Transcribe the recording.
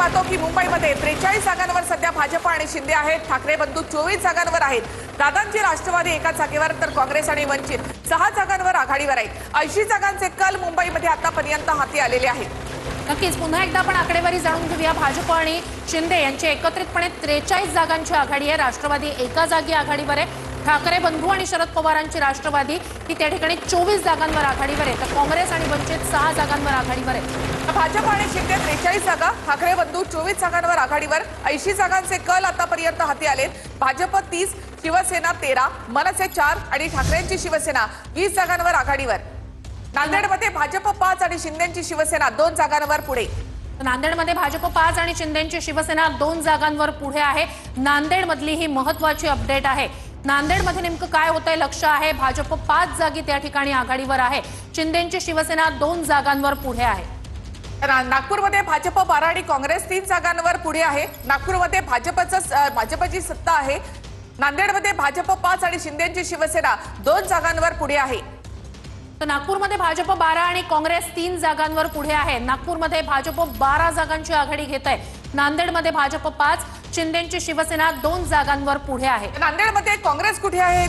पाहतो की मुंबईमध्ये 43 जागांवर सध्या भाजप आणि शिंदे आहेत। ठाकरे बंधू 24 जागांवर आहेत। दादांची राष्ट्रवादी एका जागेवर तर काँग्रेस आणि वंचित 6 जागांवर आघाडीवर आहेत। 80 जागांचे कल मुंबईमध्ये आतापर्यंत हाती आलेले आहेत। नक्कीच पुन्हा एकदा आपण आकडेवारी जाणून घेऊया। भाजप आणि शिंदे यांची एकत्रितपणे 43 जागांची आघाडी आहे। राष्ट्रवादी एका जागी आघाडीवर आहे। ठाकरे बंधू आणि शरद पवारांची राष्ट्रवादी ही त्या ठिकाणी 24 जागांवर आघाडीवर आहे, तर काँग्रेस आणि वंचित 6 जागांवर आघाडीवर आहे। भाजप आणि शिंदे 43 जागा, ठाकरे बंधू 24 जागांवर आघाडीवर। 80 जागांचे कल आतापर्यंत हाती आलेत। भाजप 30, शिवसेना 13, मनसे 4 आणि ठाकरेंची शिवसेना 20 जागांवर आघाडीवर। नांदेडमध्ये भाजप 5 आणि शिंदेची शिवसेना 2 जागांवर पुढे। नांदेडमध्ये भाजप 5 आणि शिंदेची शिवसेना 2 जागांवर पुढे आहे। नांदेडमधली ही महत्त्वाची अपडेट आहे। नांदेडमध्ये नेमकं काय होतंय लक्ष आहे। भाजप 5 जागी त्या ठिकाणी आघाडीवर आहे। शिंदेची शिवसेना 2 जागांवर पुढे आहे। नागपूरमध्ये भाजप 12 आणि काँग्रेस 3 जागांवर पुढे आहे। नागपूरमध्ये भाजपची सत्ता आहे। नांदेडमध्ये भाजप 5 आणि शिंदेची शिवसेना 2 जागांवर पुढे आहे। तर नागपूरमध्ये भाजप 12 आणि काँग्रेस 3 जागांवर पुढे आहे। नागपूरमध्ये भाजप 12 जागांची आघाडी घेत आहे। नांदेडमध्ये भाजप 5, शिंदेची शिवसेना 2 जागांवर पुढे आहे। नांदेडमध्ये काँग्रेस कुठे आहे